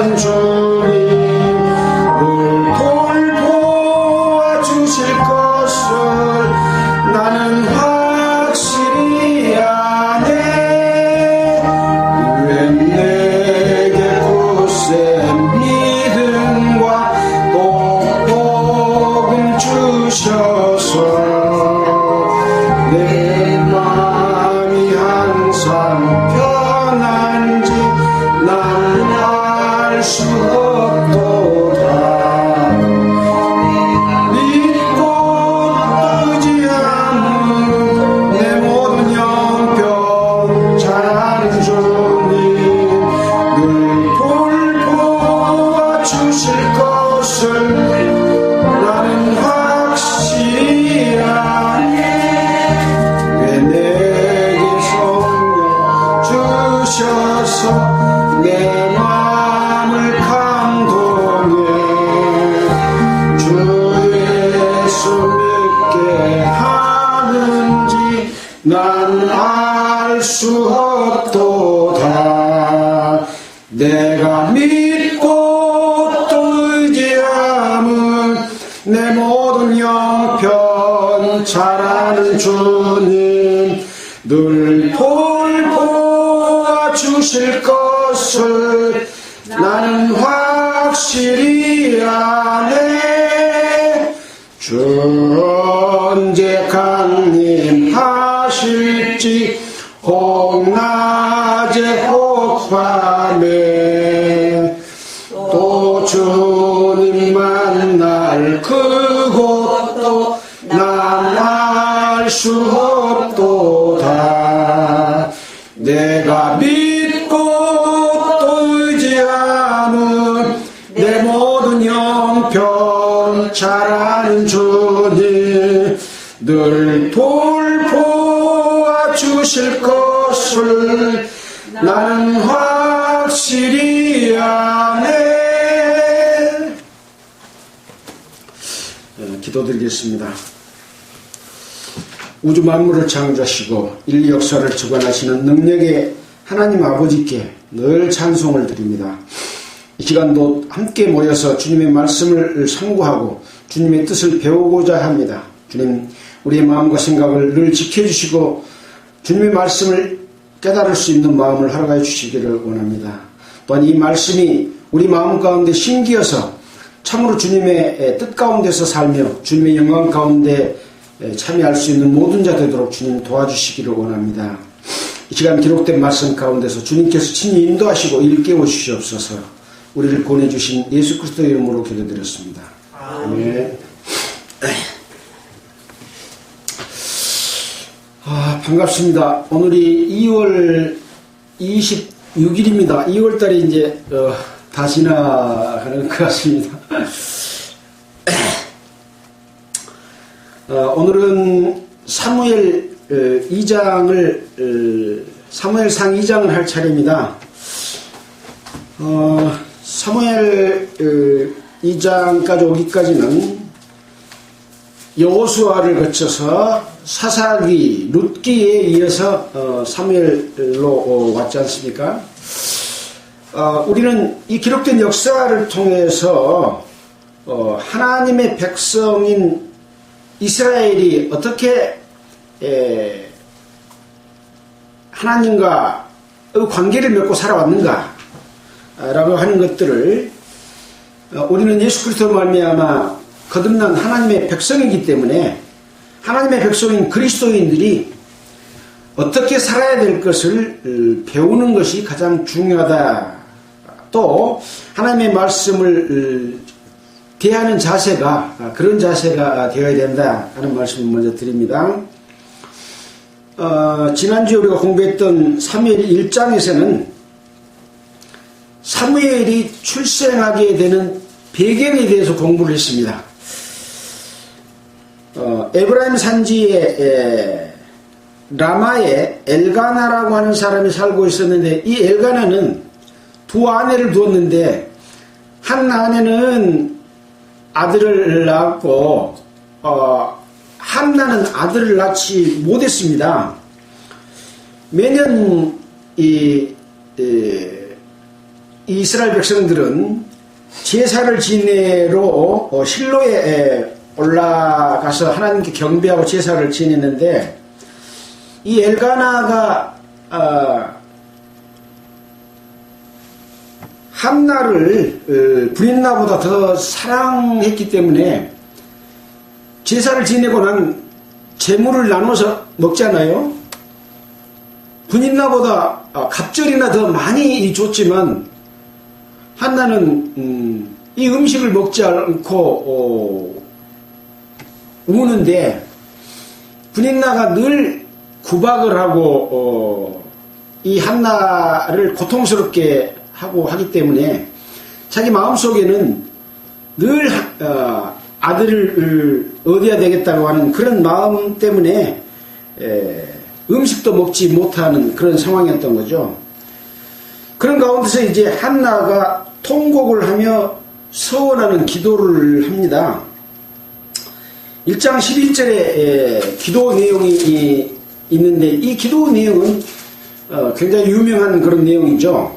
잘하는 주님 늘 돌보아 주실 것을 나는 확실히 아네. 왜 내게 굳센 믿음과 또 복음 주셔서 내 마음이 항상 편한지 난 알 수 없도다. 믿고 의지하는 내 모든 형편 잘하는 주님 늘 돌보아 주실 것을 나는 확실히 아네. 왜 내게 성령 주셔서 내 마음을 감동해 주 예수 믿게 하는지 난 알 수 없도다. 내가 믿고 또 의지함은 내 모든 형편 잘하는 주님 늘 돌보아 주실 것을 나는 확실히 아네. 주 언제 강림하실지 혹 낮에 혹 밤에 또 주님 만날 그곳도 난 알 수 없도다. 내가 믿고 또 의지하는 내 모든 형편 잘하는 주님 늘 돌보아 주실 것을 나는 확실히 아네. 기도드리겠습니다. 우주 만물을 창조하시고 인류 역사를 주관하시는 능력의 하나님 아버지께 늘 찬송을 드립니다. 이 시간도 함께 모여서 주님의 말씀을 상고하고 주님의 뜻을 배우고자 합니다. 주님, 우리의 마음과 생각을 늘 지켜주시고 주님의 말씀을 깨달을 수 있는 마음을 허락하여 주시기를 원합니다. 또한 이 말씀이 우리 마음 가운데 심기어서 참으로 주님의 뜻 가운데서 살며 주님의 영광 가운데 참여할 수 있는 모든 자 되도록 주님 도와주시기를 원합니다. 이 시간 기록된 말씀 가운데서 주님께서 친히 인도하시고 일깨워 주시옵소서. 우리를 보내주신 예수 그리스도의 이름으로 기도드렸습니다. 아멘. 반갑습니다. 오늘이 2월 26일입니다. 2월달이 이제 다 지나가는 것 같습니다. 오늘은 사무엘 2장을 사무엘상 2장을 할 차례입니다. 사무엘 2장까지 오기까지는 여호수아를 거쳐서 사사기, 룻기에 이어서 사무엘로 왔지 않습니까? 우리는 이 기록된 역사를 통해서 하나님의 백성인 이스라엘이 어떻게 하나님과 관계를 맺고 살아왔는가 라고 하는 것들을 우리는 예수 그리스도로 말미암아 거듭난 하나님의 백성이기 때문에 하나님의 백성인 그리스도인들이 어떻게 살아야 될 것을 배우는 것이 가장 중요하다. 또 하나님의 말씀을 대하는 자세가 그런 자세가 되어야 된다 하는 말씀을 먼저 드립니다. 지난주에 우리가 공부했던 사무엘 1장에서는 사무엘이 출생하게 되는 배경에 대해서 공부를 했습니다. 에브라임 산지에 라마에 엘가나라고 하는 사람이 살고 있었는데 이 엘가나는 두 아내를 두었는데 한 아내는 아들을 낳았고 한나는 아들을 낳지 못했습니다. 매년 이스라엘 백성들은 제사를 지내러 실로에 올라가서 하나님께 경배하고 제사를 지냈는데, 이 엘가나가 한나를 브린나보다 더 사랑했기 때문에 제사를 지내고 난 재물을 나눠서 먹잖아요. 브린나보다 갑절이나 더 많이 줬지만 한나는 이 음식을 먹지 않고 우는데, 브린나가 늘 구박을 하고 이 한나를 고통스럽게 하고 하기 때문에 자기 마음속에는 늘 아들을 얻어야 되겠다고 하는 그런 마음 때문에 음식도 먹지 못하는 그런 상황이었던 거죠. 그런 가운데서 이제 한나가 통곡을 하며 서원하는 기도를 합니다. 1장 11절에 기도 내용이 있는데, 이 기도 내용은 굉장히 유명한 그런 내용이죠.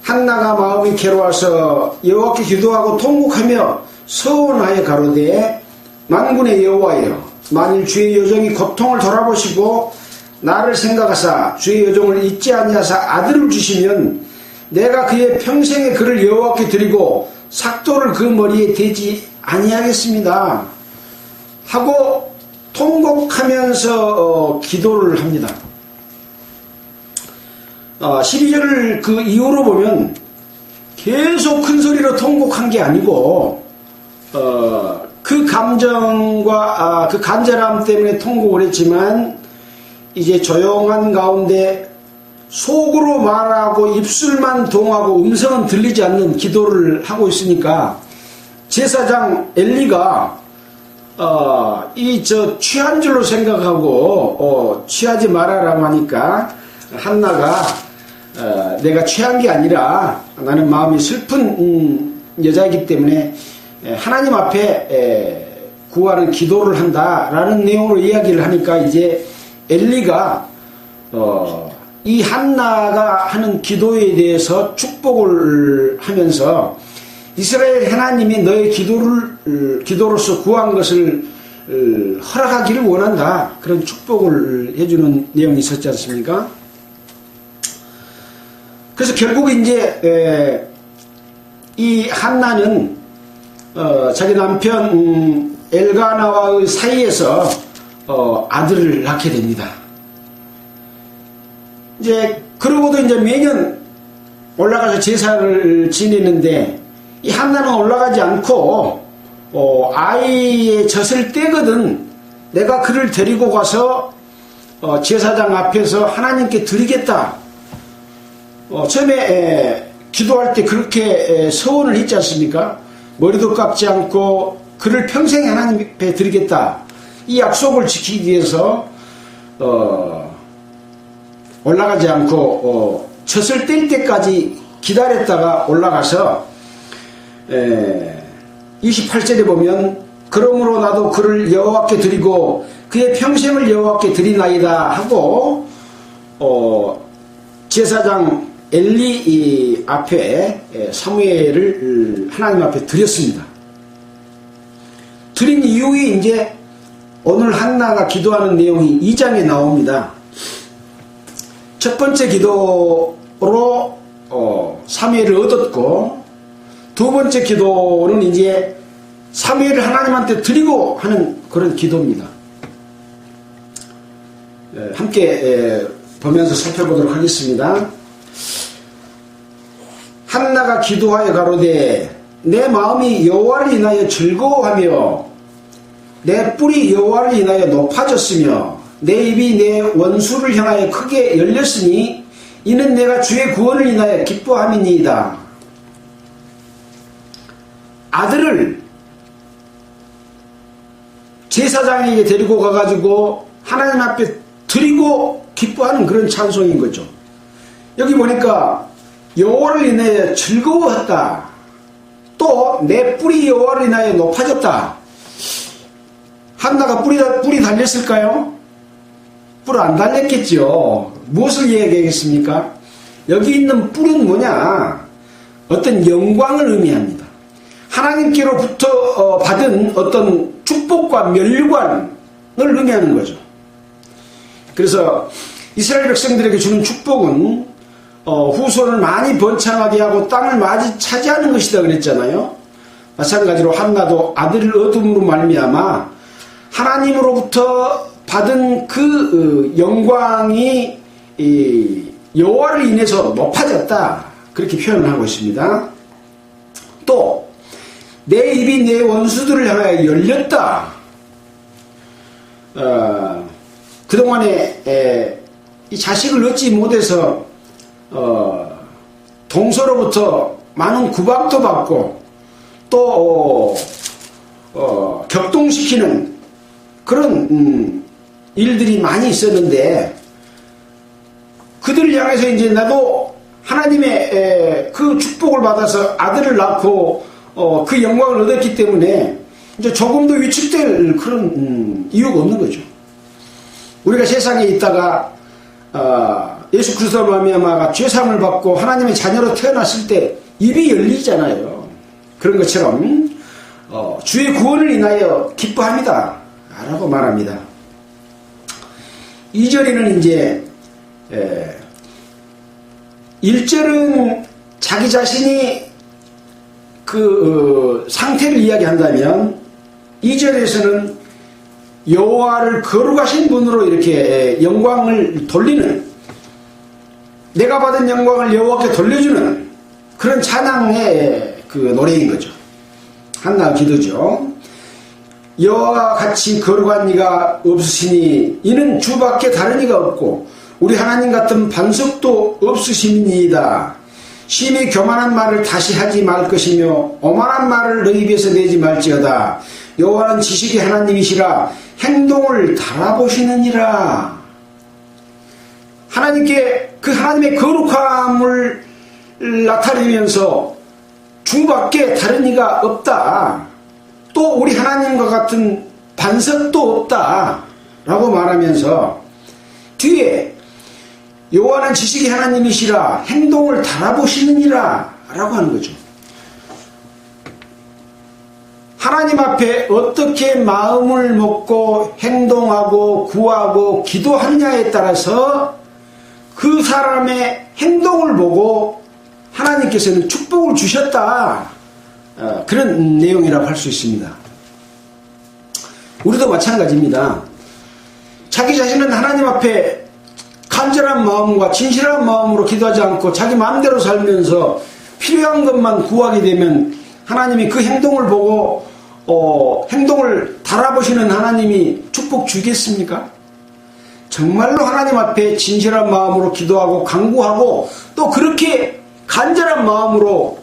한나가 마음이 괴로워서 여호와께 기도하고 통곡하며 서원하여 가로되, 만군의 여호와여, 만일 주의 여종이 고통을 돌아보시고 나를 생각하사 주의 여종을 잊지 아니하사 아들을 주시면 내가 그의 평생에 그를 여호와께 드리고 삭도를 그 머리에 대지 아니하겠습니다 하고 통곡하면서 기도를 합니다. 12절을 그 이후로 보면 계속 큰 소리로 통곡한 게 아니고 그 감정과 그 간절함 때문에 통곡을 했지만, 이제 조용한 가운데 속으로 말하고 입술만 동하고 음성은 들리지 않는 기도를 하고 있으니까 제사장 엘리가 취한 줄로 생각하고 취하지 말아라고 하니까 한나가 내가 취한 게 아니라 나는 마음이 슬픈 여자이기 때문에 하나님 앞에 구하는 기도를 한다라는 내용으로 이야기를 하니까, 이제 엘리가 이 한나가 하는 기도에 대해서 축복을 하면서 이스라엘 하나님이 너의 기도로서 구한 것을 허락하기를 원한다, 그런 축복을 해주는 내용이 있었지 않습니까? 그래서 결국 이제 이 한나는 자기 남편 엘가나와의 사이에서 아들을 낳게 됩니다. 이제 그러고도 이제 매년 올라가서 제사를 지내는데, 이 한나는 올라가지 않고 아이의 젖을 떼거든 내가 그를 데리고 가서 제사장 앞에서 하나님께 드리겠다. 처음에 기도할 때 그렇게 서원을 했지 않습니까? 머리도 깎지 않고 그를 평생 하나님 앞에 드리겠다. 이 약속을 지키기 위해서 올라가지 않고 젖을 뗄 때까지 기다렸다가 올라가서 28절에 보면, 그러므로 나도 그를 여호와께 드리고 그의 평생을 여호와께 드리나이다 하고 제사장 엘리 앞에 사무엘을 하나님 앞에 드렸습니다. 드린 이후에 이제 오늘 한나가 기도하는 내용이 2장에 나옵니다. 첫 번째 기도로 사무엘을 얻었고, 두 번째 기도는 이제 사무엘을 하나님한테 드리고 하는 그런 기도입니다. 함께 보면서 살펴보도록 하겠습니다. 한나가 기도하여 가로되, 내 마음이 여호와를 인하여 즐거워하며 내 뿔이 여호와를 인하여 높아졌으며 내 입이 내 원수를 향하여 크게 열렸으니 이는 내가 주의 구원을 인하여 기뻐함이니이다. 아들을 제사장에게 데리고 가가지고 하나님 앞에 드리고 기뻐하는 그런 찬송인 거죠. 여기 보니까 여호와를 인하여 즐거워했다. 또 내 뿔이 여호와를 인하여 높아졌다. 한나가 뿔이 달렸을까요? 뿔 안 달렸겠죠. 무엇을 얘기하겠습니까? 여기 있는 뿔은 뭐냐? 어떤 영광을 의미합니다. 하나님께로부터 받은 어떤 축복과 멸관을 의미하는 거죠. 그래서 이스라엘 백성들에게 주는 축복은 후손을 많이 번창하게 하고 땅을 많이 차지하는 것이다 그랬잖아요. 마찬가지로 한나도 아들을 얻음으로 말미암아 하나님으로부터 받은 그 영광이 여호와를 인해서 높아졌다, 그렇게 표현을 하고 있습니다. 또 내 입이 내 원수들을 향하여 열렸다. 그동안에 이 자식을 얻지 못해서 동서로부터 많은 구박도 받고 또 격동시키는 그런 일들이 많이 있었는데, 그들을 향해서 이제 나도 하나님의 그 축복을 받아서 아들을 낳고 그 영광을 얻었기 때문에 이제 조금도 위축될 그런 이유가 없는 거죠. 우리가 세상에 있다가 예수 그리스도로 말미암아 죄사함을 받고 하나님의 자녀로 태어났을 때 입이 열리잖아요. 그런 것처럼 주의 구원을 인하여 기뻐합니다 라고 말합니다. 2절에는 이제 1절은 자기 자신이 그 상태를 이야기한다면 2절에서는 여호와를 거룩하신 분으로 이렇게 영광을 돌리는, 내가 받은 영광을 여호와께 돌려주는 그런 찬양의 그 노래인 거죠. 한나 기도죠. 여호와와 같이 거룩한 이가 없으시니 이는 주밖에 다른 이가 없고 우리 하나님 같은 반석도 없으심이니이다. 심히 교만한 말을 다시 하지 말 것이며 오만한 말을 너희 입에서 내지 말지어다. 여호와는 지식의 하나님이시라 행동을 달아보시느니라. 하나님께 그 하나님의 거룩함을 나타내면서 주밖에 다른 이가 없다, 또 우리 하나님과 같은 반석도 없다 라고 말하면서 뒤에 여호와는 지식의 하나님이시라 행동을 달아보시느니라 라고 하는 거죠. 하나님 앞에 어떻게 마음을 먹고 행동하고 구하고 기도하느냐에 따라서 그 사람의 행동을 보고 하나님께서는 축복을 주셨다, 그런 내용이라고 할 수 있습니다. 우리도 마찬가지입니다. 자기 자신은 하나님 앞에 간절한 마음과 진실한 마음으로 기도하지 않고 자기 마음대로 살면서 필요한 것만 구하게 되면 하나님이 그 행동을 보고 행동을 달아보시는 하나님이 축복 주겠습니까? 정말로 하나님 앞에 진실한 마음으로 기도하고 간구하고 또 그렇게 간절한 마음으로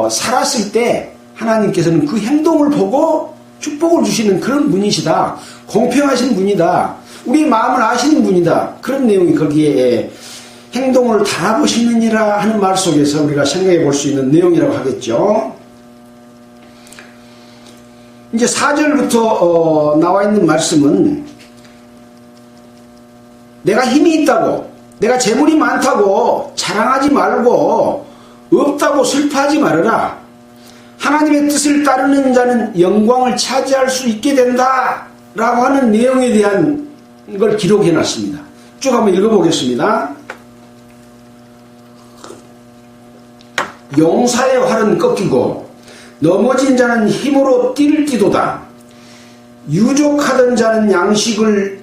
살았을 때 하나님께서는 그 행동을 보고 축복을 주시는 그런 분이시다, 공평하신 분이다, 우리 마음을 아시는 분이다, 그런 내용이 거기에 행동을 달아보시느니라 하는 말 속에서 우리가 생각해 볼 수 있는 내용이라고 하겠죠. 이제 4절부터 나와 있는 말씀은 내가 힘이 있다고, 내가 재물이 많다고 자랑하지 말고 없다고 슬퍼하지 말아라. 하나님의 뜻을 따르는 자는 영광을 차지할 수 있게 된다 라고 하는 내용에 대한 걸 기록해 놨습니다. 쭉 한번 읽어보겠습니다. 용사의 활은 꺾이고 넘어진 자는 힘으로 뛸 뛰도다. 유족하던 자는 양식을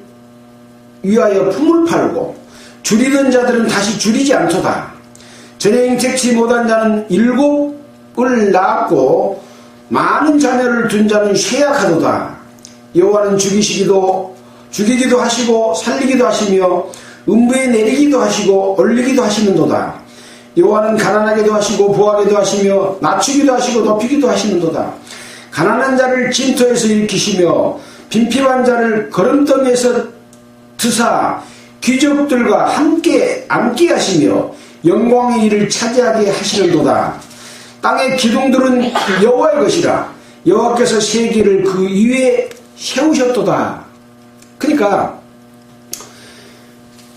위하여 품을 팔고 줄이던 자들은 다시 줄이지 않도다. 전에 잉택치 못한 자는 7을 낳았고 많은 자녀를 둔 자는 쇠약하도다. 여호와는 죽이기도 하시고 살리기도 하시며 음부에 내리기도 하시고 올리기도 하시는도다. 여호와는 가난하게도 하시고 부하게도 하시며 낮추기도 하시고 높이기도 하시는도다. 가난한 자를 진토에서 일으키시며 빈핍한 자를 거름덩이에서 드사 귀족들과 함께 앉게 하시며 영광의 일을 차지하게 하시는도다. 땅의 기둥들은 여호와의 것이라. 여호와께서 세계를 그 위에 세우셨도다. 그러니까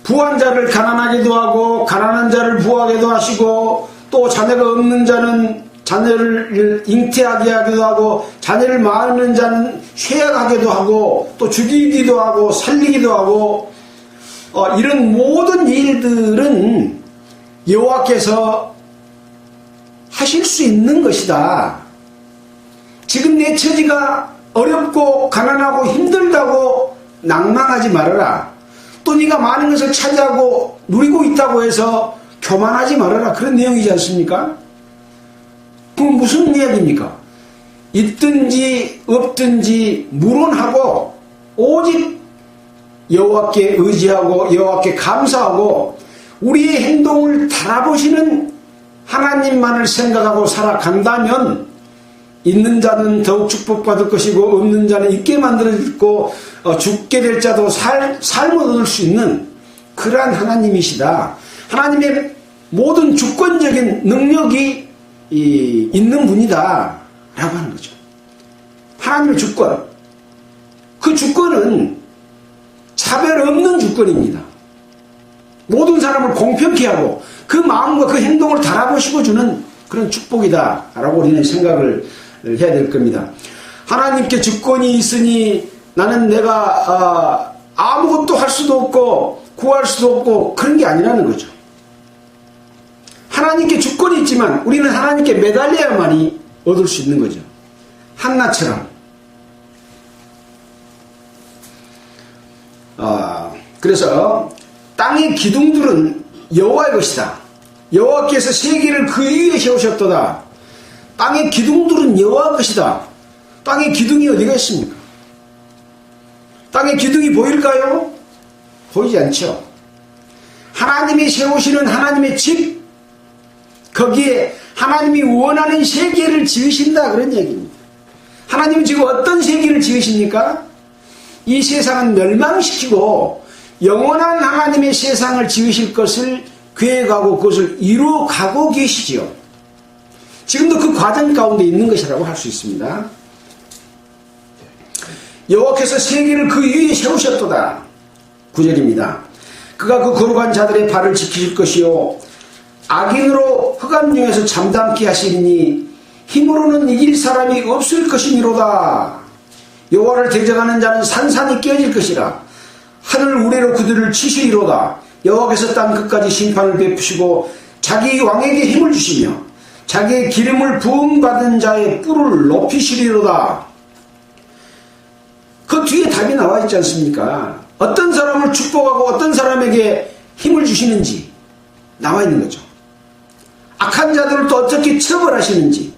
부한 자를 가난하게도 하고 가난한 자를 부하게도 하시고 또 또 자녀가 없는 자는 자녀를 잉태하게 하기도 하고, 자녀를 낳는 자는 쇠약하게도 하고, 또 죽이기도 하고 살리기도 하고, 이런 모든 일들은 여호와께서 하실 수 있는 것이다. 지금 내 처지가 어렵고 가난하고 힘들다고 낭망하지 말아라. 또 네가 많은 것을 차지하고 누리고 있다고 해서 교만하지 말아라. 그런 내용이지 않습니까? 그건 무슨 이야기입니까? 있든지 없든지 무론하고 오직 여호와께 의지하고 여호와께 감사하고 우리의 행동을 달아보시는 하나님만을 생각하고 살아간다면 있는 자는 더욱 축복받을 것이고 없는 자는 있게 만들어지고 죽게 될 자도 삶을 얻을 수 있는 그러한 하나님이시다. 하나님의 모든 주권적인 능력이 있는 분이다 라고 하는 거죠. 하나님의 주권, 그 주권은 차별 없는 주권입니다. 모든 사람을 공평케 하고 그 마음과 그 행동을 달아보시고 주는 그런 축복이다 라고 우리는 생각을 해야 될 겁니다. 하나님께 주권이 있으니 나는 내가 아무것도 할 수도 없고 구할 수도 없고 그런 게 아니라는 거죠. 하나님께 주권이 있지만 우리는 하나님께 매달려야만이 얻을 수 있는 거죠. 한나처럼. 그래서 땅의 기둥들은 여호와의 것이다. 여호와께서 세계를 그 위에 세우셨도다. 땅의 기둥들은 여호와의 것이다. 땅의 기둥이 어디가 있습니까? 땅의 기둥이 보일까요? 보이지 않죠. 하나님이 세우시는 하나님의 집, 거기에 하나님이 원하는 세계를 지으신다 그런 얘기입니다. 하나님은 지금 어떤 세계를 지으십니까? 이 세상은 멸망시키고 영원한 하나님의 세상을 지으실 것을 계획하고 그것을 이루어가고 계시지요. 지금도 그 과정 가운데 있는 것이라고 할 수 있습니다. 여호와께서 세계를 그 위에 세우셨도다. 9절입니다. 그가 그 거룩한 자들의 발을 지키실 것이요 악인으로 흑암 중에서 잠잠케 하시리니 힘으로는 이길 사람이 없을 것이니로다. 여호와를 대적하는 자는 산산이 깨어질 것이라. 하늘 우레로 그들을 치시리로다. 여호와께서 땅 끝까지 심판을 베푸시고 자기 왕에게 힘을 주시며 자기의 기름을 부음받은 자의 뿔을 높이시리로다. 그 뒤에 답이 나와 있지 않습니까? 어떤 사람을 축복하고 어떤 사람에게 힘을 주시는지 나와 있는 거죠. 악한 자들을 또 어떻게 처벌하시는지,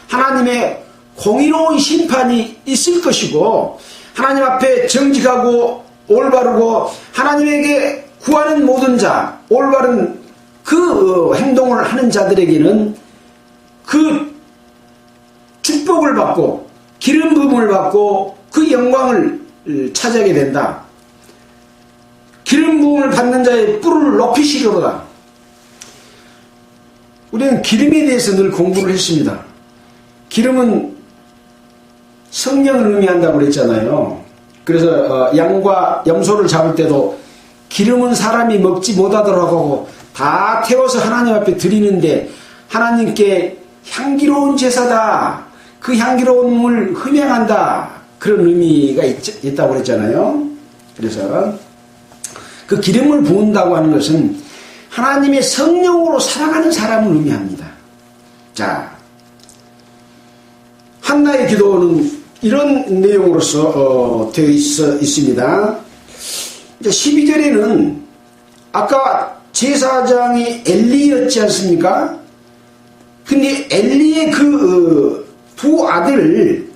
하나님의 공의로운 심판이 있을 것이고 하나님 앞에 정직하고 올바르고 하나님에게 구하는 모든 자, 올바른 그 행동을 하는 자들에게는 그 축복을 받고 기름 부음을 받고 그 영광을 차지하게 된다. 기름 부음을 받는 자의 뿔을 높이시려다. 우리는 기름에 대해서 늘 공부를 했습니다. 기름은 성령을 의미한다고 그랬잖아요. 그래서 양과 염소를 잡을 때도 기름은 사람이 먹지 못하도록 하고 다 태워서 하나님 앞에 드리는데 하나님께 향기로운 제사다. 그 향기로움을 흠양한다. 그런 의미가 있다고 그랬잖아요. 그래서 그 기름을 부은다고 하는 것은 하나님의 성령으로 살아가는 사람을 의미합니다. 자, 한나의 기도는 이런 내용으로서 되어 있습니다. 이제 12절에는 아까 제사장이 엘리였지 않습니까? 근데 엘리의 그 두 아들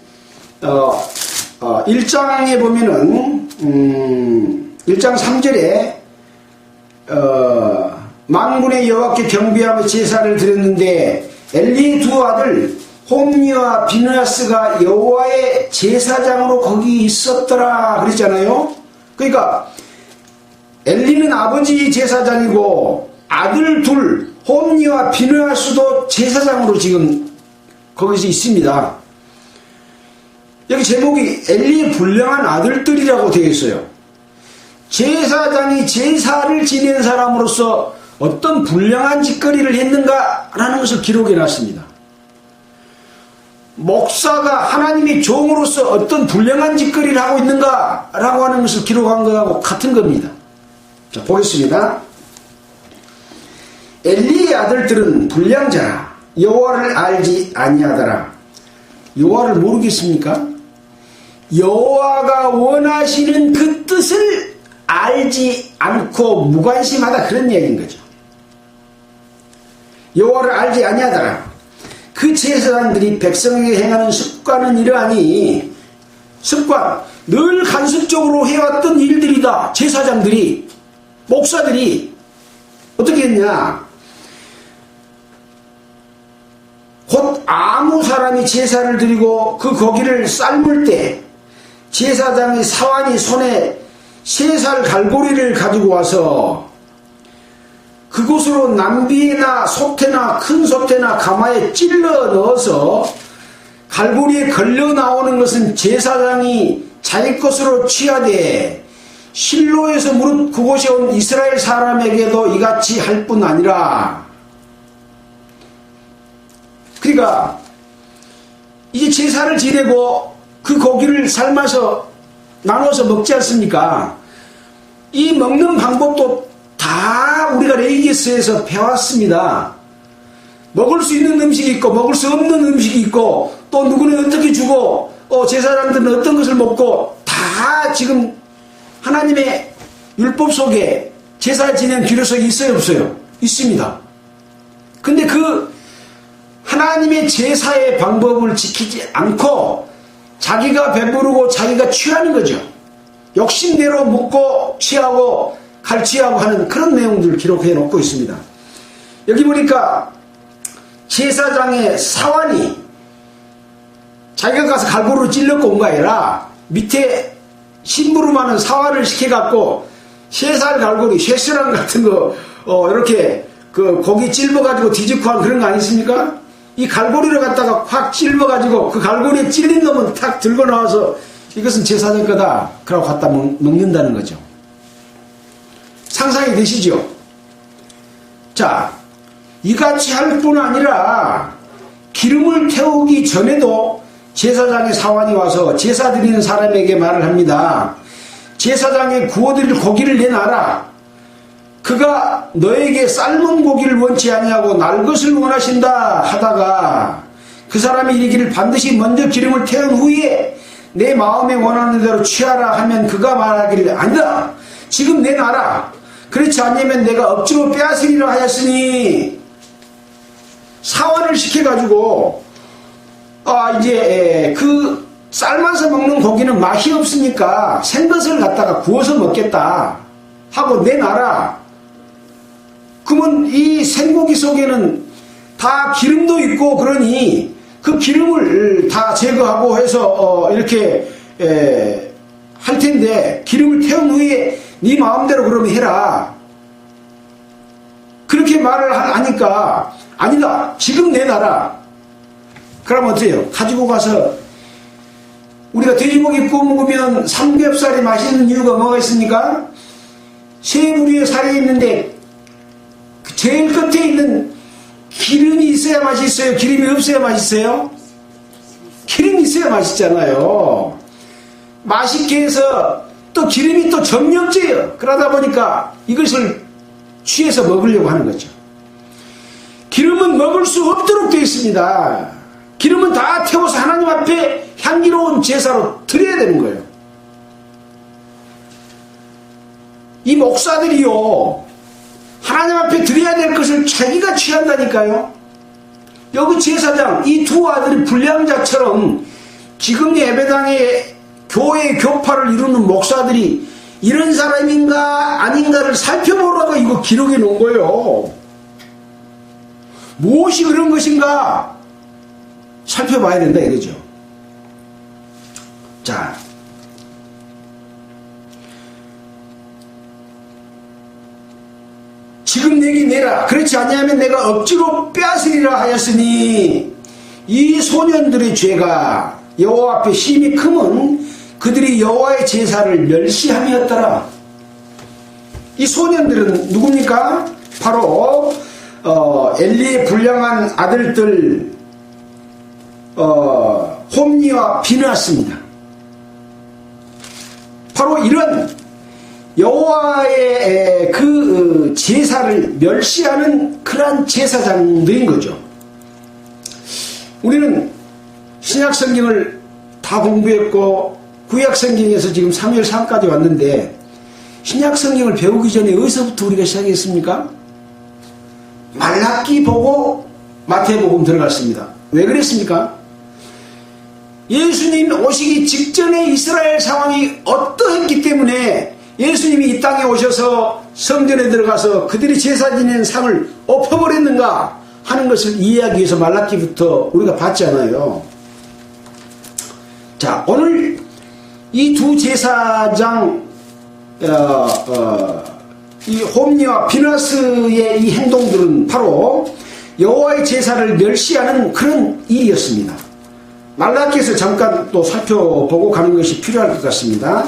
1장에 보면은 1장 3절에 만군의 여호와께 경배하며 제사를 드렸는데 엘리의 두 아들 홈니와 비느하스가 여호와의 제사장으로 거기 있었더라 그랬잖아요. 그러니까 엘리는 아버지 제사장이고 아들 둘 홈니와 비느하스도 제사장으로 지금 거기서 있습니다. 여기 제목이 엘리의 불량한 아들들이라고 되어 있어요. 제사장이 제사를 지낸 사람으로서 어떤 불량한 짓거리를 했는가라는 것을 기록해 놨습니다. 목사가 하나님의 종으로서 어떤 불량한 짓거리를 하고 있는가라고 하는 것을 기록한 것하고 같은 겁니다. 자, 보겠습니다. 엘리의 아들들은 불량자라 여호와를 알지 아니하더라. 여호와를 모르겠습니까? 여호와가 원하시는 그 뜻을 알지 않고 무관심하다, 그런 얘기인 거죠. 여호와를 알지 아니하더라. 그 제사장들이 백성에게 행하는 습관은 이러하니, 습관, 늘 간섭적으로 해왔던 일들이다. 제사장들이, 목사들이 어떻게 했냐, 곧 아무 사람이 제사를 드리고 그 고기를 삶을 때 제사장의 사환이 손에 3살 갈고리를 가지고 와서 그곳으로 남비나 소태나 큰 소태나 가마에 찔러 넣어서 갈고리에 걸려 나오는 것은 제사장이 자기 것으로 취하되 실로에서 무릇 그곳에 온 이스라엘 사람에게도 이같이 할 뿐 아니라. 그러니까 이제 제사를 지내고 그 고기를 삶아서 나눠서 먹지 않습니까? 이 먹는 방법도 다 우리가 레위기서에서 배웠습니다. 먹을 수 있는 음식이 있고 먹을 수 없는 음식이 있고 또 누구는 어떻게 주고 제사장들은 어떤 것을 먹고 다 지금 하나님의 율법 속에 제사 지낸 규례석이 있어요, 없어요? 있습니다. 근데 그 하나님의 제사의 방법을 지키지 않고 자기가 배부르고 자기가 취하는 거죠. 욕심대로 먹고 취하고 갈취하고 하는 그런 내용들을 기록해 놓고 있습니다. 여기 보니까 제사장의 사환이 자기가 가서 갈고리로 찔렀고 온 거 아니라 밑에 심부름하는 사환을 시켜갖고 3살 갈고리, 쇠스랑 같은 거 이렇게 그 고기 찔러가지고 뒤집고 한 그런 거 아니십니까? 이 갈고리를 갖다가 확 찔러가지고 그 갈고리에 찔린 놈은 탁 들고 나와서 이것은 제사장 거다 그러고 갖다 먹는다는 거죠. 상상이 되시죠? 자, 이같이 할 뿐 아니라 기름을 태우기 전에도 제사장의 사환이 와서 제사 드리는 사람에게 말을 합니다. 제사장의 구워드릴 고기를 내놔라. 그가 너에게 삶은 고기를 원치 아니하고 날 것을 원하신다 하다가 그 사람이 이르기를 반드시 먼저 기름을 태운 후에 내 마음에 원하는 대로 취하라 하면 그가 말하기를 아니다. 지금 내놔라. 그렇지 않으면 내가 억지로 빼앗으리라 하였으니 사환을 시켜가지고 이제 그 삶아서 먹는 고기는 맛이 없으니까 생것을 갖다가 구워서 먹겠다 하고 내놔라. 그러면 이 생고기 속에는 다 기름도 있고 그러니 그 기름을 다 제거하고 해서 이렇게 할 텐데 기름을 태운 후에 네 마음대로 그러면 해라. 그렇게 말을 하니까 아니다. 지금 내놔라. 그러면 어때요? 가지고 가서 우리가 돼지고기 구워 먹으면 삼겹살이 맛있는 이유가 뭐가 있습니까? 세 부리의 살이 있는데 제일 끝에 있는 기름이 있어야 맛있어요? 기름이 없어야 맛있어요? 기름이 있어야 맛있잖아요. 맛있게 해서 또 기름이 또 정력제예요. 그러다 보니까 이것을 취해서 먹으려고 하는 거죠. 기름은 먹을 수 없도록 되어 있습니다. 기름은 다 태워서 하나님 앞에 향기로운 제사로 드려야 되는 거예요. 이 목사들이요, 하나님 앞에 드려야 될 것을 자기가 취한다니까요. 여기 제사장, 이 두 아들이 불량자처럼 지금 예배당에 교회의 교파를 이루는 목사들이 이런 사람인가 아닌가를 살펴보라고 이거 기록해 놓은 거예요. 무엇이 그런 것인가 살펴봐야 된다 이거죠. 자, 지금 내게 내라. 그렇지 않냐면 내가 억지로 빼앗으리라 하였으니 이 소년들의 죄가 여호와 앞에 심히 크면 그들이 여호와의 제사를 멸시함이었더라. 이 소년들은 누굽니까? 바로 엘리의 불량한 아들들 홈니와 비느하스입니다. 바로 이런 여호와의 그 제사를 멸시하는 그러한 제사장들인 거죠. 우리는 신약성경을 다 공부했고 구약성경에서 지금 사무엘상까지 왔는데 신약성경을 배우기 전에 어디서부터 우리가 시작했습니까? 말라기 보고 마태복음 들어갔습니다. 왜 그랬습니까? 예수님 오시기 직전에 이스라엘 상황이 어떠했기 때문에 예수님이 이 땅에 오셔서 성전에 들어가서 그들이 제사 지내는 상을 엎어버렸는가 하는 것을 이해하기 위해서 말라기부터 우리가 봤잖아요. 자, 오늘 이 두 제사장 이 홈니와 비느하스의 이 행동들은 바로 여호와의 제사를 멸시하는 그런 일이었습니다. 말라기에서 잠깐 또 살펴보고 가는 것이 필요할 것 같습니다.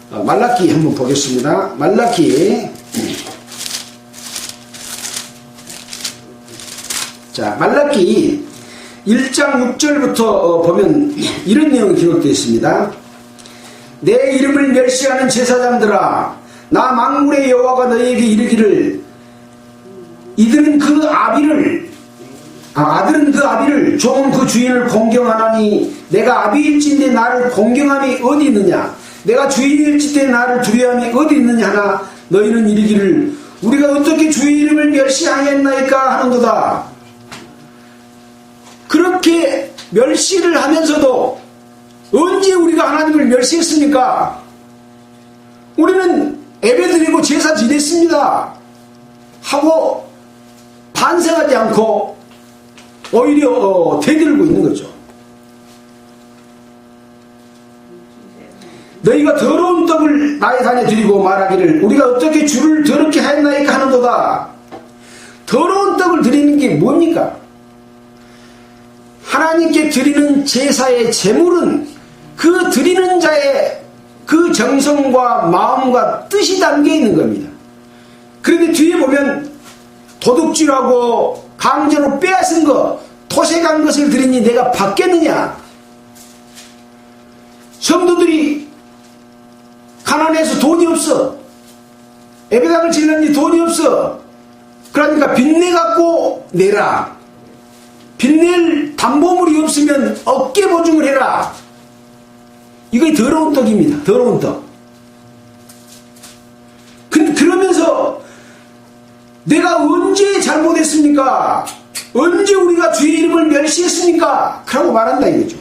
말라기 한번 보겠습니다. 말라기 자, 말라기 1장 6절부터 보면 이런 내용이 기록되어 있습니다. 내 이름을 멸시하는 제사장들아, 나 만군의 여호와가 너희에게 이르기를 아들은 그 아비를 종은 그 주인을 공경하나니 내가 아비일진데 나를 공경함이 어디 있느냐, 내가 주인일진데 나를 두려움이 어디 있느냐 하나 너희는 이르기를 우리가 어떻게 주의 이름을 멸시하였나이까 하는도다. 그렇게 멸시를 하면서도 언제 우리가 하나님을 멸시했습니까? 우리는 예배드리고 제사 지냈습니다 하고 반성하지 않고 오히려 대들고 있는 거죠. 너희가 더러운 떡을 나의 단에 드리고 말하기를 우리가 어떻게 주를 더럽게 하였나이까 하는도다. 더러운 떡을 드리는 게 뭡니까? 하나님께 드리는 제사의 제물은 그 드리는 자의 그 정성과 마음과 뜻이 담겨 있는 겁니다. 그런데 뒤에 보면 도둑질하고 강제로 빼앗은 것, 토색한 것을 드리니 내가 받겠느냐? 성도들이 가난해서 돈이 없어. 예배당을 지르니 돈이 없어. 그러니까 빚내 갖고 내라. 빚낼 담보물이 없으면 어깨 보증을 해라. 이게 더러운 떡입니다. 더러운 떡. 그러면서 내가 언제 잘못했습니까? 언제 우리가 주의 이름을 멸시했습니까? 그라고 말한다 이거죠.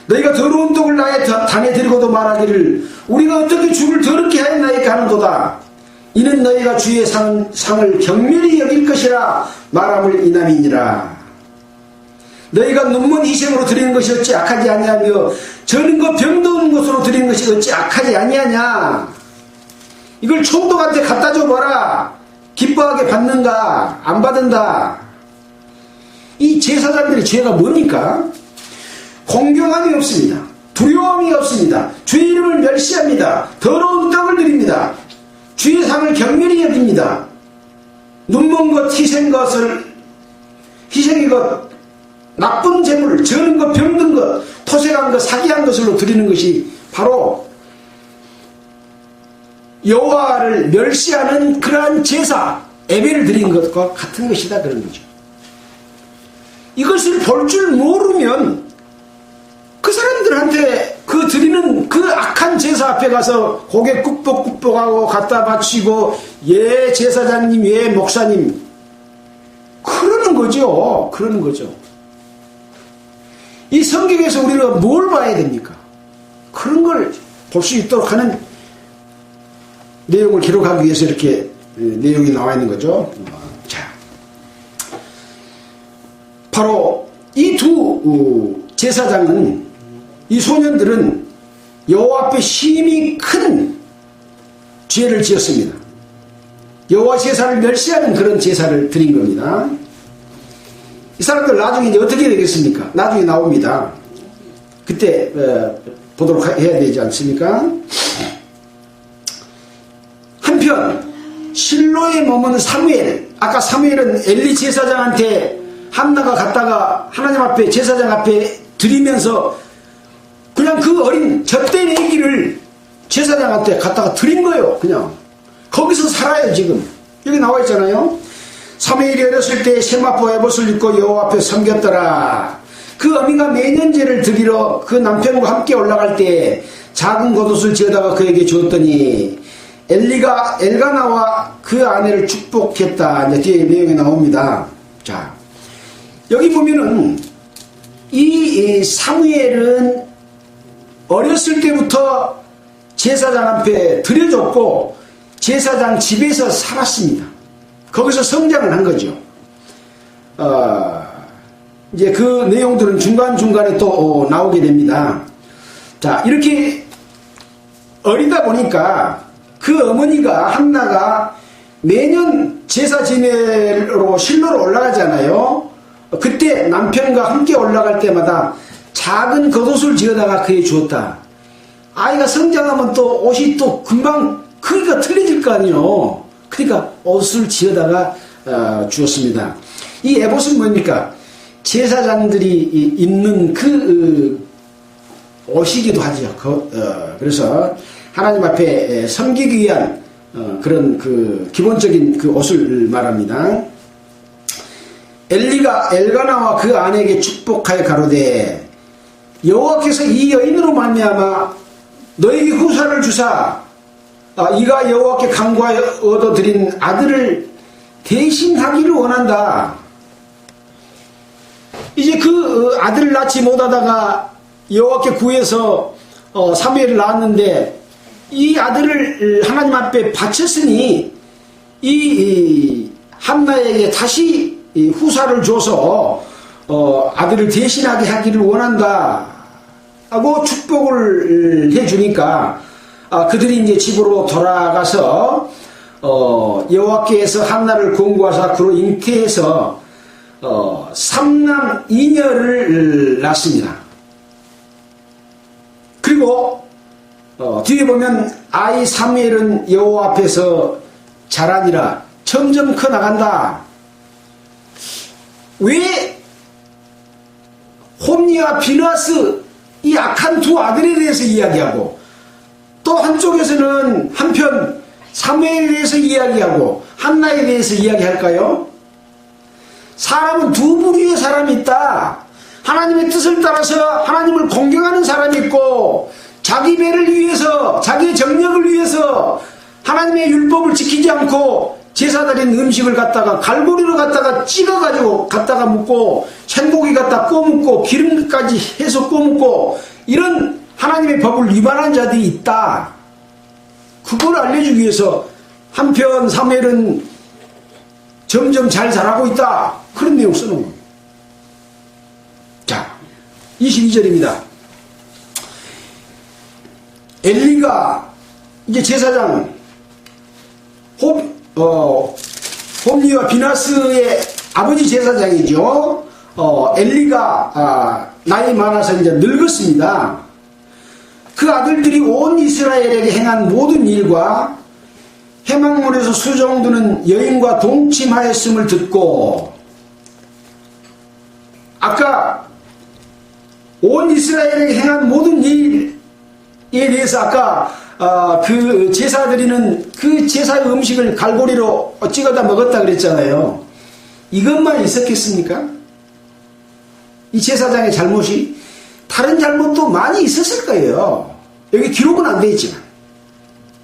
너희가 더러운 떡을 나의 단에 드리고도 말하기를 우리가 어떻게 주를 더럽게 하였나이까 하는도다. 이는 너희가 주의 상을 경멸히 여길 것이라 말함을 이남이니라. 너희가 눈먼 희생으로 드리는 것이 어찌 악하지 아니하며 저는 것 병든 것으로 드리는 것이 어찌 악하지 아니하냐. 이걸 총독한테 갖다 줘봐라. 기뻐하게 받는가 안 받는다. 이 제사장들의 죄가 뭡니까? 공경함이 없습니다. 두려움이 없습니다. 주의 이름을 멸시합니다. 더러운 떡을 드립니다. 주의 상을 경멸히 여깁니다. 눈먼 것, 희생의 것, 나쁜 재물을, 저는 것, 병든 것, 토색한 것, 사기한 것으로 드리는 것이 바로 여호와를 멸시하는 그러한 제사, 예배를 드린 것과 같은 것이다 그런 거죠. 이것을 볼 줄 모르면 그 사람들한테 그 드리는 그 악한 제사 앞에 가서 고개 꾹뻑꾹뻑하고 갖다 바치고 예 제사장님, 예 목사님 그러는 거죠. 그러는 거죠. 이 성경에서 우리가 뭘 봐야 됩니까? 그런 걸 볼 수 있도록 하는 내용을 기록하기 위해서 이렇게 내용이 나와 있는 거죠. 자, 바로 이 두 제사장은, 이 소년들은 여호와 앞에 심히 큰 죄를 지었습니다. 여호와 제사를 멸시하는 그런 제사를 드린 겁니다. 이 사람들 나중에 이제 어떻게 되겠습니까? 나중에 나옵니다. 그때 보도록 해야 되지 않습니까? 한편 보면 사무엘, 아까 사무엘은 엘리 제사장한테 한나가 갔다가 하나님 앞에 제사장 앞에 드리면서 그냥 그 어린 젖된 애기를 제사장한테 갖다가 드린 거예요. 그냥 거기서 살아요. 지금 여기 나와 있잖아요. 사무엘이 어렸을 때 세마포 에봇을 입고 여호와 앞에 섬겼더라. 그 어미가 매년 제를 드리러 그 남편과 함께 올라갈 때 작은 겉옷을 지어다가 그에게 주었더니 엘리가 엘가나와 그 아내를 축복했다. 이제 뒤에 내용이 나옵니다. 자, 여기 보면은 이 사무엘은 어렸을 때부터 제사장 앞에 드려줬고 제사장 집에서 살았습니다. 거기서 성장을 한 거죠. 이제 그 내용들은 중간중간에 또 나오게 됩니다. 자, 이렇게 어리다 보니까 그 어머니가 한나가 매년 제사 지내러 실로로 올라가잖아요. 그때 남편과 함께 올라갈 때마다 작은 겉옷을 지어다가 그에 주었다. 아이가 성장하면 또 옷이 또 금방 크기가 틀려질 거 아니에요. 그러니까 옷을 지어다가 주었습니다. 이 에봇은 뭡니까? 제사장들이 입는 그 옷이기도 하죠. 그래서 하나님 앞에 섬기기 위한 그런 그 기본적인 그 옷을 말합니다. 엘리가 엘가나와 그 아내에게 축복하여 가로되 여호와께서 이 여인으로 말미암아 너에게 후사를 주사 이가 여호와께 간구하여 얻어들인 아들을 대신하기를 원한다. 이제 그 아들을 낳지 못하다가 여호와께 구해서 사무엘을 낳았는데 이 아들을 하나님 앞에 바쳤으니 이 한나에게 다시 후사를 줘서 아들을 대신하게 하기를 원한다 하고 축복을 해주니까 그들이 이제 집으로 돌아가서 여호와께서 한나를 권고하사 그로 잉태해서 3남 2녀를 낳습니다. 그리고 뒤에 보면 아이 사무엘은 여호와 앞에서 자라니라 점점 커 나간다. 왜 홈니와 비느하스 이 악한 두 아들에 대해서 이야기하고 또 한쪽에서는 한편 사무엘에 대해서 이야기하고 한나에 대해서 이야기할까요? 사람은 두 부류의 사람이 있다. 하나님의 뜻을 따라서 하나님을 공경하는 사람이 있고 자기 배를 위해서 자기의 정력을 위해서 하나님의 율법을 지키지 않고 제사 드린 음식을 갖다가 갈고리로 갖다가 찍어가지고 갖다가 묻고 생고기 갖다 꼬묻고 기름까지 해서 꼬묻고 이런 하나님의 법을 위반한 자들이 있다. 그걸 알려주기 위해서 한편 사무엘은 점점 잘 자라고 있다. 그런 내용 쓰는 겁니다. 자, 22절입니다. 엘리가 이제 제사장 홈리와 비나스의 아버지 제사장이죠. 엘리가 나이 많아서 이제 늙었습니다. 그 아들들이 온 이스라엘에게 행한 모든 일과 해망문에서 수종드는 여인과 동침하였음을 듣고 아까 온 이스라엘에게 행한 모든 일에 대해서 아까 그 제사 드리는 그 제사의 음식을 갈고리로 찍어다 먹었다 그랬잖아요. 이것만 있었겠습니까? 이 제사장의 잘못이 다른 잘못도 많이 있었을 거예요. 여기 기록은 안 되어 있지만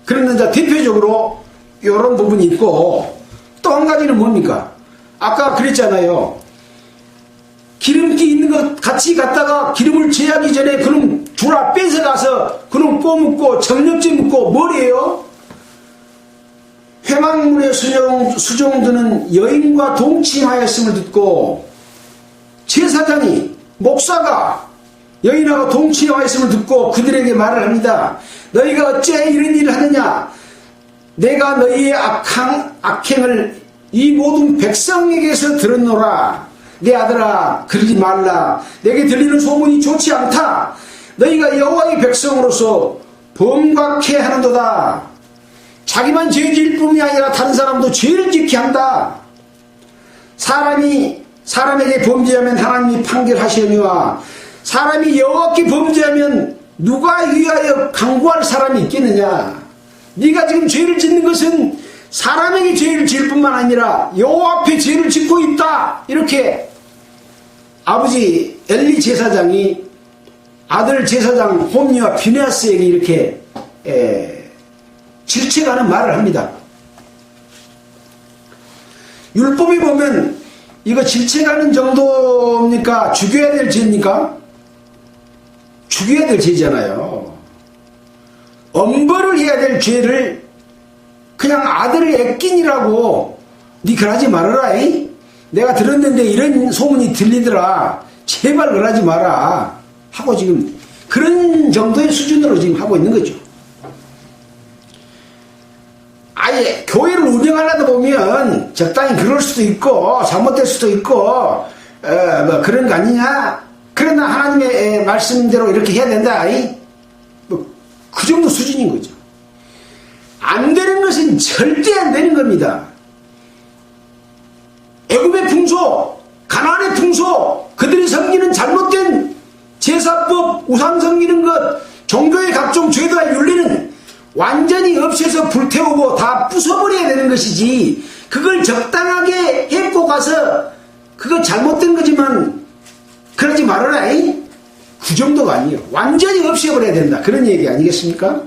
그런데 대표적으로 이런 부분이 있고 또 한 가지는 뭡니까? 아까 그랬잖아요. 기름기 있는 것 같이 갖다가 기름을 제하기 전에 그놈 주라 뺏어가서 그놈 꼬묻고 정력제 묻고 뭐래요? 회막물에 수종드는 여인과 동침하였음을 듣고 제사장이 목사가 여인하고 동침하였음을 듣고 그들에게 말을 합니다. 너희가 어찌 이런 일을 하느냐? 내가 너희의 악행을 이 모든 백성에게서 들었노라. 내 아들아 그러지 말라. 내게 들리는 소문이 좋지 않다. 너희가 여호와의 백성으로서 범각해 하는도다. 자기만 죄 지을 뿐이 아니라 다른 사람도 죄를 짓게 한다. 사람이 사람에게 범죄하면 하나님이 판결하시려니와 사람이 여호와께 범죄하면 누가 위하여 강구할 사람이 있겠느냐. 네가 지금 죄를 짓는 것은 사람에게 죄를 지을 뿐만 아니라 여호와 앞에 죄를 짓고 있다. 이렇게 아버지 엘리 제사장이 아들 제사장 홈리와 비느하스에게 이렇게 질책하는 말을 합니다. 율법에 보면 이거 질책하는 정도입니까? 죽여야 될 죄입니까? 죽여야 될 죄잖아요. 엄벌을 해야 될 죄를 그냥 아들을 애끼니라고 니 그러지 말아라. 내가 들었는데 이런 소문이 들리더라. 제발 그러지 마라 하고 지금 그런 정도의 수준으로 지금 하고 있는 거죠. 아예 교회를 운영하려다 보면 적당히 그럴 수도 있고 잘못될 수도 있고 뭐 그런 거 아니냐. 그러나 하나님의 말씀대로 이렇게 해야 된다. 뭐 그 정도 수준인 거죠. 안 되는 것은 절대 안 되는 겁니다. 애굽의 풍소, 가나안의 풍소, 그들이 섬기는 잘못된 제사법, 우상 섬기는 것, 종교의 각종 죄도와 윤리는 완전히 없애서 불태우고 다 부숴버려야 되는 것이지, 그걸 적당하게 해고 가서 그거 잘못된 거지만 그러지 말아라. 그 정도가 아니에요. 완전히 없애버려야 된다. 그런 얘기 아니겠습니까?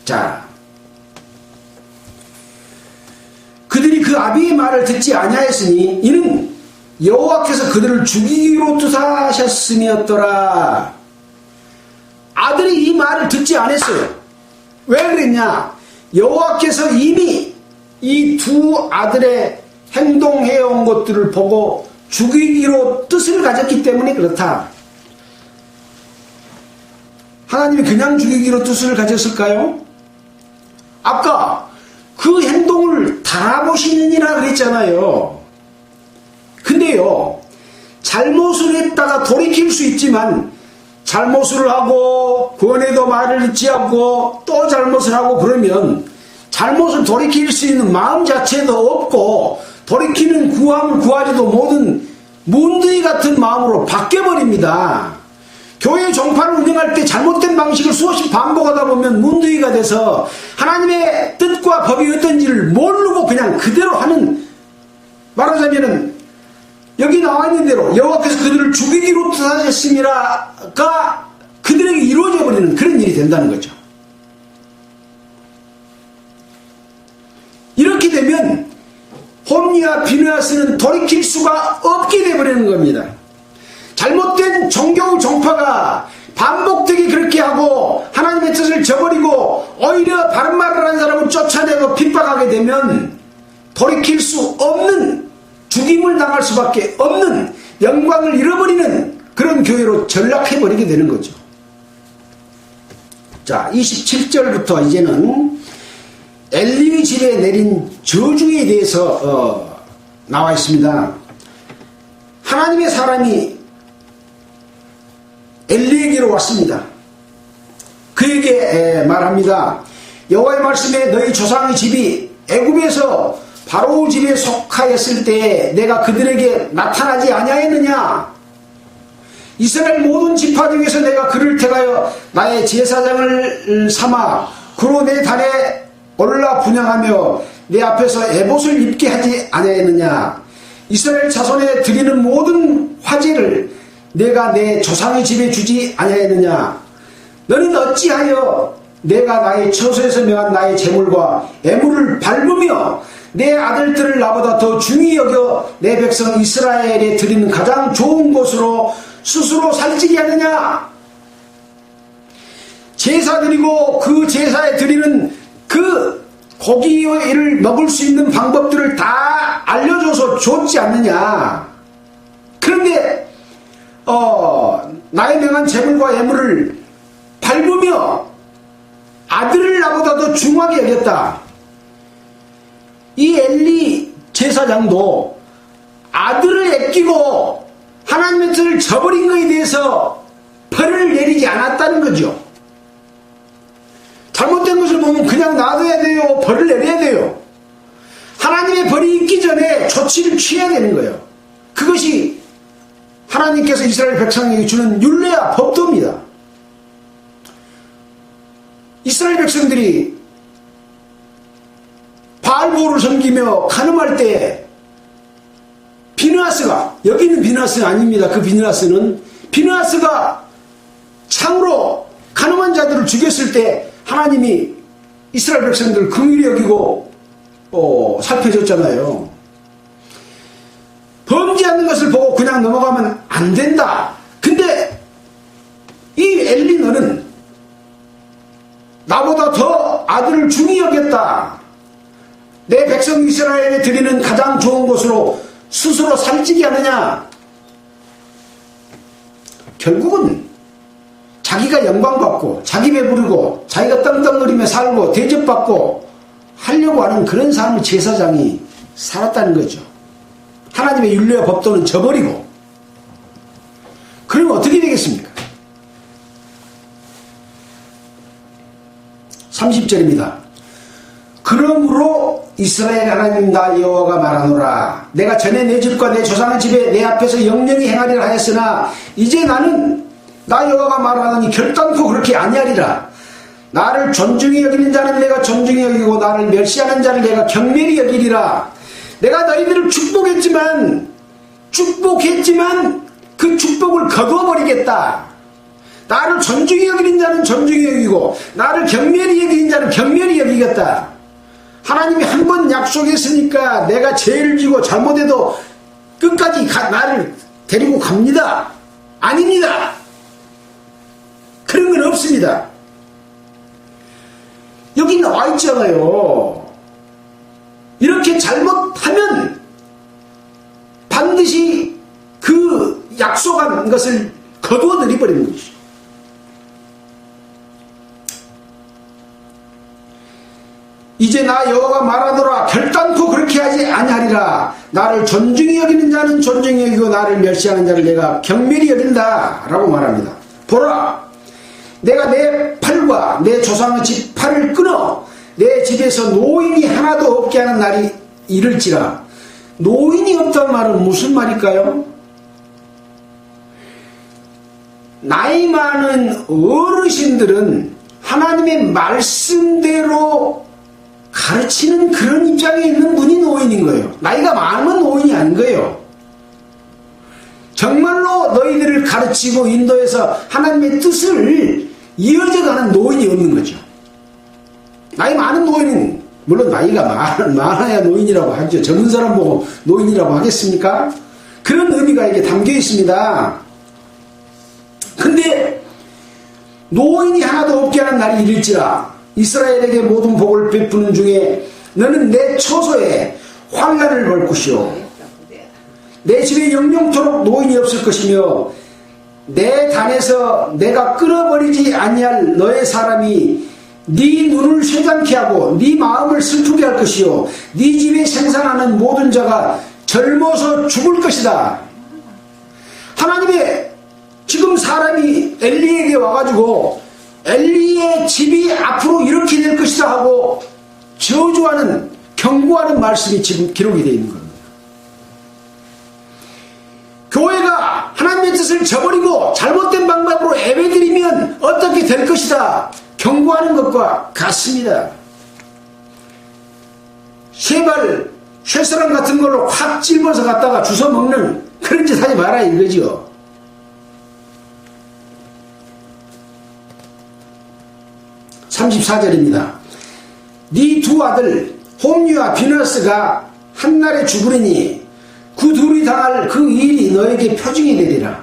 자, 그들이 그 아비의 말을 듣지 아니하였으니 이는 여호와께서 그들을 죽이기로 투사하셨음이었더라. 아들이 이 말을 듣지 않았어요. 왜 그랬냐? 여호와께서 이미 이 두 아들의 행동해온 것들을 보고 죽이기로 뜻을 가졌기 때문에 그렇다. 하나님이 그냥 죽이기로 뜻을 가졌을까요? 아까 그 행동을 달아보시느니라 그랬잖아요. 근데요, 잘못을 했다가 돌이킬 수 있지만 잘못을 하고 구원에도 말을 잊지 않고 또 잘못을 하고 그러면 잘못을 돌이킬 수 있는 마음 자체도 없고 돌이키는 구함을 구하지도 못한 문둥이 같은 마음으로 바뀌어버립니다. 교회 종파를 운영할 때 잘못된 방식을 수없이 반복하다 보면 문둥이가 돼서 하나님의 뜻과 법이 어떤지를 모르고 그냥 그대로 하는, 말하자면은 여기 나와 있는 대로 여호와께서 그들을 죽이기로 뜻하셨음이라가 그들에게 이루어져 버리는 그런 일이 된다는 거죠. 이렇게 되면 홈리와 비느하스는 돌이킬 수가 없게 되어버리는 겁니다. 잘못된 종교 종파가 반복되게 그렇게 하고 하나님의 뜻을 저버리고 오히려 바른 말을 하는 사람을 쫓아내고 핍박하게 되면 돌이킬 수 없는, 죽임을 당할 수밖에 없는, 영광을 잃어버리는 그런 교회로 전락해버리게 되는 거죠. 자, 27절부터 이제는 엘리의 집에 내린 저주에 대해서 나와 있습니다. 하나님의 사람이 엘리에게로 왔습니다. 그에게 말합니다. 여호와의 말씀에 너희 조상의 집이 애굽에서 바로 집에 속하였을 때에 내가 그들에게 나타나지 아니하였느냐. 이스라엘 모든 지파 중에서 내가 그를 택하여 나의 제사장을 삼아 그로 내 단에 올라 분향하며 내 앞에서 에봇을 입게 하지 아니하였느냐. 이스라엘 자손에 드리는 모든 화제를 내가 내 조상의 집에 주지 아니하였느냐. 너는 어찌하여 내가 나의 처소에서 명한 나의 재물과 애물을 밟으며 내 아들들을 나보다 더 중히 여겨 내 백성 이스라엘에 드리는 가장 좋은 곳으로 스스로 살찌게 하느냐. 제사 드리고 그 제사에 드리는 그 고기를 먹을 수 있는 방법들을 다 알려줘서 줬지 않느냐. 그런데 나의 명한 재물과 예물을 밟으며 아들을 나보다 더 중하게 여겼다. 이 엘리 제사장도 아들을 아끼고 하나님의 뜻을 저버린 것에 대해서 벌을 내리지 않았다는 거죠. 잘못된 것을 보면 그냥 놔둬야 돼요? 벌을 내려야 돼요? 하나님의 벌이 있기 전에 조치를 취해야 되는 거예요. 그것이 하나님께서 이스라엘 백성에게 주는 율례와 법도입니다. 이스라엘 백성들이 바알보를 섬기며 간음할 때 비느하스가, 여기는 비느하스가 아닙니다. 그 비느하스가 창으로 간음한 자들을 죽였을 때 하나님이 이스라엘 백성들을 긍휼히 여기고 살펴줬잖아요. 범죄하는 것을 보고 그냥 넘어가면 안 된다. 근데 이 엘리 너는 나보다 더 아들을 중히 여겼다. 내 백성 이스라엘에 드리는 가장 좋은 것으로 스스로 살찌게 하느냐. 결국은 자기가 영광받고 자기 배부르고 자기가 떵떵거리며 살고 대접받고 하려고 하는 그런 삶을 제사장이 살았다는 거죠. 하나님의 율례와 법도는 저버리고. 그러면 어떻게 되겠습니까? 30절입니다. 그러므로 이스라엘 하나님 나 여호와가 말하노라. 내가 전에 내 집과 내 조상의 집에 내 앞에서 영영히 행하리라 하였으나 이제 나는 나 여호와가 말하노니 결단코 그렇게 아니하리라. 나를 존중히 여기는 자는 내가 존중히 여기고 나를 멸시하는 자를 내가 경멸히 여기리라. 내가 너희들을 축복했지만 그 축복을 거두어버리겠다. 나를 존중히 여기는 자는 존중히 여기고 나를 경멸히 여기는 자는 경멸히 여기겠다. 하나님이 한 번 약속했으니까 내가 죄를 지고 잘못해도 끝까지 나를 데리고 갑니다. 아닙니다. 그런 건 없습니다. 여기 나와 있잖아요. 이렇게 잘못하면 반드시 그 약속한 것을 거두어 들이버리는 것이죠. 이제 나 여호와가 말하노라. 결단코 그렇게 하지 아니하리라. 나를 존중히 여기는 자는 존중히 여기고 나를 멸시하는 자를 내가 경멸히 여긴다 라고 말합니다. 보라, 내가 내 팔과 내 조상의 집 팔을 끊어 내 집에서 노인이 하나도 없게 하는 날이 이를지라. 노인이 없다는 말은 무슨 말일까요? 나이 많은 어르신들은 하나님의 말씀대로 가르치는 그런 입장에 있는 분이 노인인 거예요. 나이가 많으면 노인이 아닌 거예요. 정말로 너희들을 가르치고 인도해서 하나님의 뜻을 이어져가는 노인이 없는 거죠. 나이 많은 노인은 물론 나이가 많아야 노인이라고 하죠. 젊은 사람 보고 노인이라고 하겠습니까? 그런 의미가 이게 담겨 있습니다. 근데 노인이 하나도 없게 하는 날이 이를지라. 이스라엘에게 모든 복을 베푸는 중에 너는 내 처소에 환난을 벌 것이요 내 집에 영영토록 노인이 없을 것이며 내 단에서 내가 끊어버리지 아니할 너의 사람이 네 눈을 쇠잔케 하고 네 마음을 슬프게 할 것이요 네 집에 생산하는 모든 자가 젊어서 죽을 것이다. 하나님의 지금 사람이 엘리에게 와가지고 엘리의 집이 앞으로 이렇게 될 것이다 하고 저주하는 경고하는 말씀이 지금 기록이 되어 있는 겁니다. 교회가 하나님의 뜻을 저버리고 잘못된 방법으로 예배드리면 어떻게 될 것이다 경고하는 것과 같습니다. 쇠발, 쇠사람 같은 걸로 확 찔러서 갖다가 주워 먹는 그런 짓 하지 마라 이거죠. 34절입니다. 네 두 아들 홈리와 비너스가 한날에 죽으리니 그 둘이 당할 그 일이 너에게 표징이 되리라.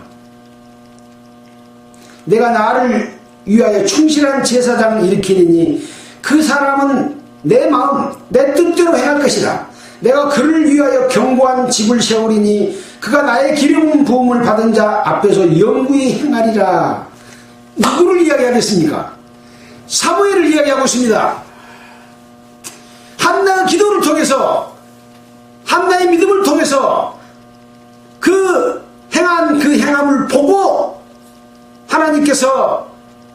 내가 나를 위하여 충실한 제사장을 일으키리니 그 사람은 내 마음 내 뜻대로 행할 것이라. 내가 그를 위하여 견고한 집을 세우리니 그가 나의 기름 부음을 받은 자 앞에서 영구히 행하리라. 누구를 이야기하겠습니까? 사무엘을 이야기하고 있습니다. 한나의 기도를 통해서 한나의 믿음을 통해서 그 행한 그 행함을 보고 하나님께서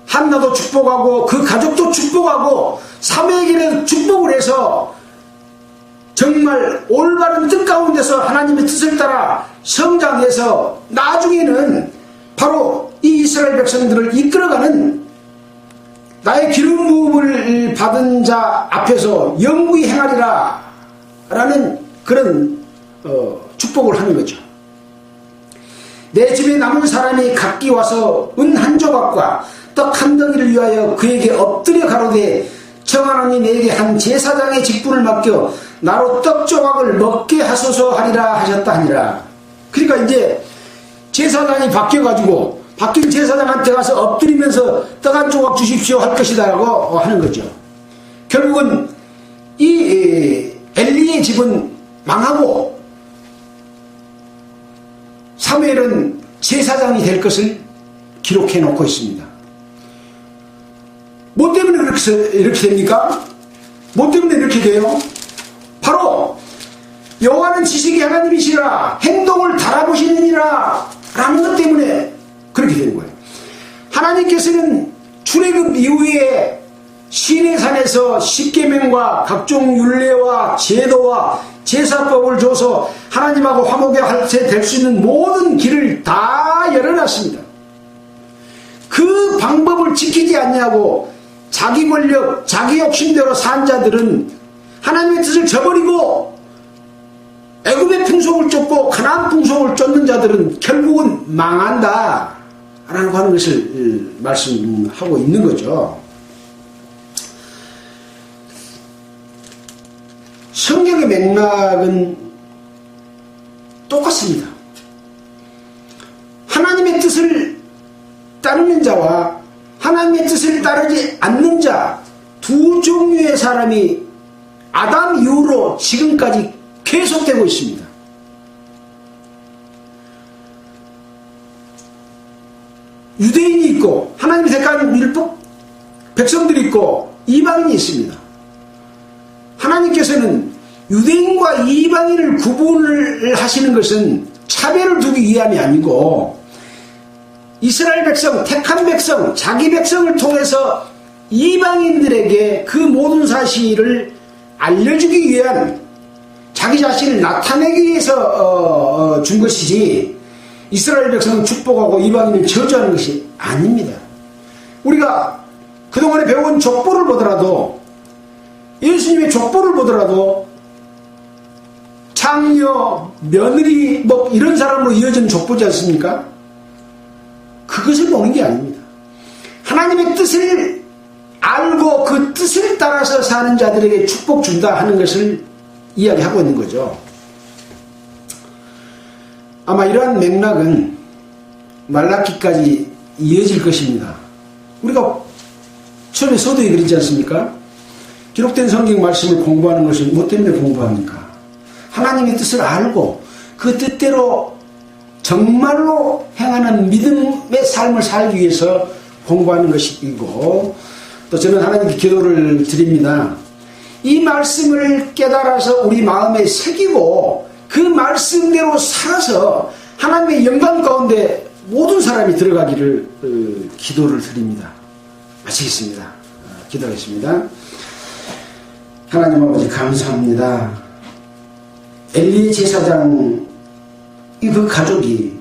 한나도 축복하고 그 가족도 축복하고 사무엘에게는 축복을 해서 정말 올바른 뜻 가운데서 하나님의 뜻을 따라 성장해서 나중에는 바로 이 이스라엘 백성들을 이끌어가는 나의 기름 부음을 받은 자 앞에서 영구히 행하리라 라는 그런 축복을 하는 거죠. 내 집에 남은 사람이 각기 와서 은 한 조각과 떡 한 덩이를 위하여 그에게 엎드려 가로되 청하노니 내게 한 제사장의 직분을 맡겨 나로 떡 조각을 먹게 하소서 하리라 하셨다 하니라. 그러니까 이제 제사장이 바뀌어가지고 바뀐 제사장한테 가서 엎드리면서 떡 한 조각 주십시오 할 것이다 라고 하는 거죠. 결국은 이 엘리의 집은 망하고 사무엘은 제사장이 될 것을 기록해 놓고 있습니다. 뭐 때문에 이렇게 됩니까? 뭐 때문에 이렇게 돼요? 바로 여호와는 지식의 하나님이시라 행동을 달아보시느니라 라는 것 때문에 그렇게 되는 거예요. 하나님께서는 출애굽 이후에 시내산에서 십계명과 각종 율례와 제도와 제사법을 줘서 하나님하고 화목에 될 수 있는 모든 길을 다 열어놨습니다. 그 방법을 지키지 않냐고 자기 권력, 자기 욕심대로 산 자들은 하나님의 뜻을 저버리고 애굽의 풍속을 쫓고 가나안 풍속을 쫓는 자들은 결국은 망한다 라고 하는 것을 말씀하고 있는 거죠. 성경의 맥락은 똑같습니다. 하나님의 뜻을 따르는 자와 하나님의 뜻을 따르지 않는 자 두 종류의 사람이 아담 이후로 지금까지 계속되고 있습니다. 유대인이 있고 하나님이 택한 율법 백성들이 있고 이방인이 있습니다. 하나님께서는 유대인과 이방인을 구분을 하시는 것은 차별을 두기 위함이 아니고 이스라엘 백성, 택한 백성, 자기 백성을 통해서 이방인들에게 그 모든 사실을 알려주기 위한 자기 자신을 나타내기 위해서 준 것이지 이스라엘 백성은 축복하고 이방인은 저주하는 것이 아닙니다. 우리가 그동안에 배운 족보를 보더라도 예수님의 족보를 보더라도 장녀, 며느리 뭐 이런 사람으로 이어지는 족보지 않습니까? 그것을 보는 게 아닙니다. 하나님의 뜻을 알고 그 뜻을 따라서 사는 자들에게 축복 준다 하는 것을 이야기하고 있는 거죠. 아마 이러한 맥락은 말라기까지 이어질 것입니다. 우리가 처음에 서두에 그랬지 않습니까? 기록된 성경 말씀을 공부하는 것은 뭐 때문에 공부합니까? 하나님의 뜻을 알고 그 뜻대로 정말로 행하는 믿음의 삶을 살기 위해서 공부하는 것이고, 또 저는 하나님께 기도를 드립니다. 이 말씀을 깨달아서 우리 마음에 새기고 그 말씀대로 살아서 하나님의 영광 가운데 모든 사람이 들어가기를 기도를 드립니다. 마치겠습니다. 기도하겠습니다. 하나님 아버지 감사합니다. 엘리 제사장 그 가족이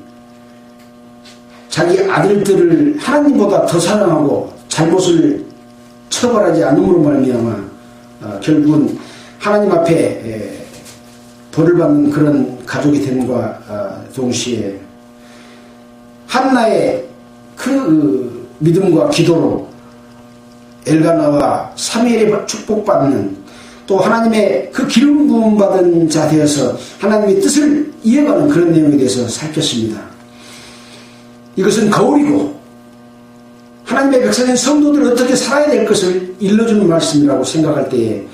자기 아들들을 하나님보다 더 사랑하고 잘못을 처벌하지 않음으로 말미암아 결국은 하나님 앞에 벌을 받는 그런 가족이 됨과 동시에 한나의 그 믿음과 기도로 엘가나와 사무엘의 축복받는, 또 하나님의 그 기름 부음 받은 자 되어서 하나님의 뜻을 이어가는 그런 내용에 대해서 살폈습니다. 이것은 거울이고 하나님의 백성인 성도들이 어떻게 살아야 될 것을 일러주는 말씀이라고 생각할 때에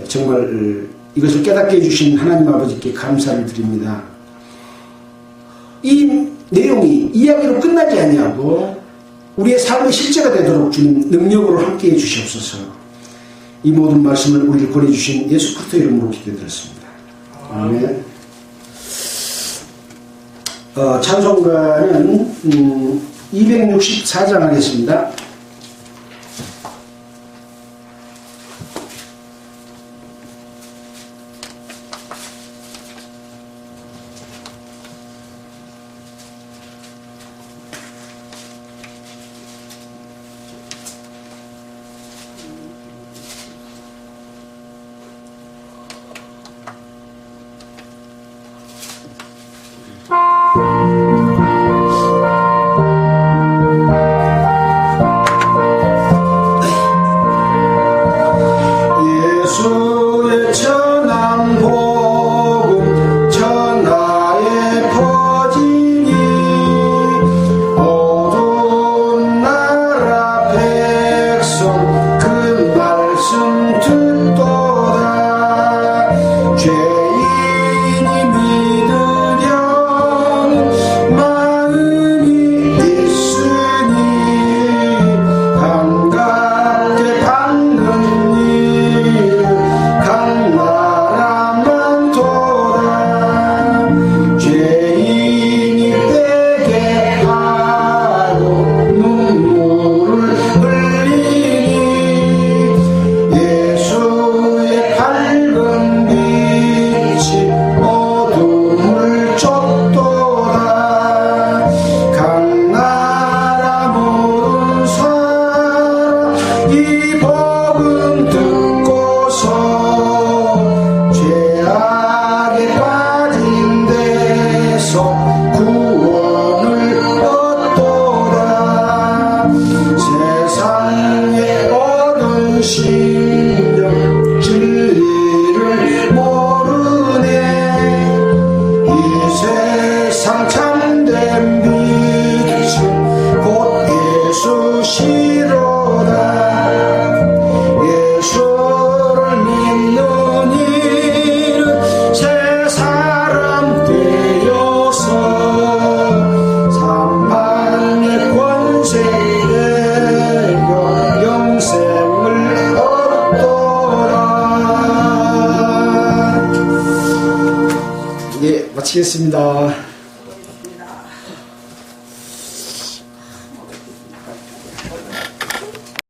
정말 이것을 깨닫게 해주신 하나님 아버지께 감사를 드립니다. 이 내용이 이야기로 끝나지 아니하고 우리의 삶의 실제가 되도록 주님 능력으로 함께해 주시옵소서. 이 모든 말씀을 우리를 권해주신 예수 그리스도 이름으로 기도드렸습니다. 아멘. 찬송가는 264장 하겠습니다. 예수께서 구원을 얻도다. 세상에 얻은 심령 진리를 모르네. 이 세상 참된 빛은 곧 예수시로다. 예수를 믿는 이는 새 사람 되어서 사망의 권세 이겨 영생을 얻도다. 예, 마치겠습니다.